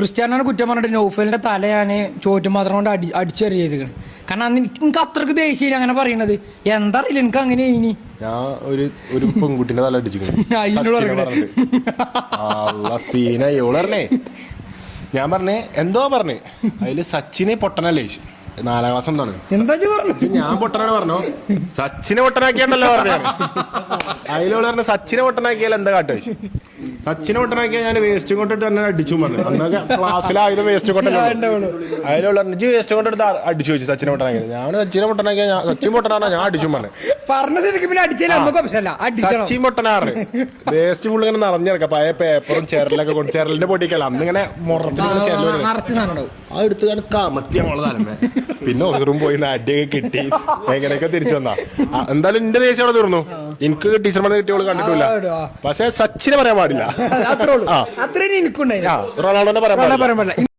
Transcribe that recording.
ക്രിസ്ത്യാനോനെ കുറ്റം പറഞ്ഞിട്ട് നൗഫലിന്റെ തല ഞാൻ ചോറ്റും മാത്രം കൊണ്ട് അടിച്ചെറിയ ചെയ്തിരിക്കണം. കാരണം അന്ന് എനിക്ക് അത്രക്ക് ദേഷ്യം അങ്ങനെ പറയണത്. എന്താ അറിയില്ല, എനിക്ക് അങ്ങനെ ഇനി ഞാൻ ഒരു പെൺകുട്ടിന്റെ തല അടിച്ചിരിക്കണേ. ഞാൻ പറഞ്ഞേ എന്തോ പറഞ്ഞേ അതില് സച്ചിനെ പൊട്ടനല്ലേ 4ാം ക്ലാസ് എന്താണ് എന്താ പറഞ്ഞു? ഞാൻ പൊട്ടനാണ് പറഞ്ഞോ, സച്ചിനെ പൊട്ടനാക്കിയാണ്ടല്ലോ പറഞ്ഞു. അതിലോള് പറഞ്ഞു സച്ചിനെ പൊട്ടനാക്കിയാൽ എന്താ കാട്ടോ? സച്ചിനെ പൊട്ടനാക്കിയാൽ ഞാൻ വേസ്റ്റ് കൊണ്ടിട്ട് തന്നെ അടിച്ചു പറഞ്ഞു. അന്നൊക്കെ ക്ലാസ്സിലായത് വേസ്റ്റ് കൊണ്ടല്ലോ. അതിലുള്ള വേസ്റ്റ് കൊണ്ടെടുത്ത് അടിച്ചു വെച്ചു സച്ചിനെ പൊട്ടനാക്കിയത്. ഞാൻ സച്ചിനെ പൊട്ടനാക്കിയ സച്ചിൻ പൊട്ടനാ ഞാൻ അടിച്ചു പറഞ്ഞു. സച്ചിൻ പൊട്ടനാറ് വേസ്റ്റ് ഫുൾ ഇങ്ങനെ നിറഞ്ഞിറക്കാം. പഴയ പേപ്പറും ചെരലൊക്കെ കൊണ്ട് ചെരലിന്റെ പൊട്ടിക്കല്ല അന്ന് ഇങ്ങനെ മുറത്തിൽ ചെരൽ അതെടുത്ത് ഞാൻ കമത്തിയ മോളെ തലമേ. പിന്നെ ഓരോരും പോയി അടിയൊക്കെ കിട്ടി എങ്ങനെയൊക്കെ തിരിച്ചു വന്നാ. എന്തായാലും എന്റെ ദേശം അവിടെ തീർന്നു. എനിക്ക് ടീച്ചർമാരെ കിട്ടിയോള് കണ്ടിട്ടില്ല. പക്ഷെ സച്ചിനെ പറയാൻ പാടില്ല. അത്രേ എനിക്കുണ്ടായി. റൊണാൾഡോനെ പറയാൻ പാടില്ല.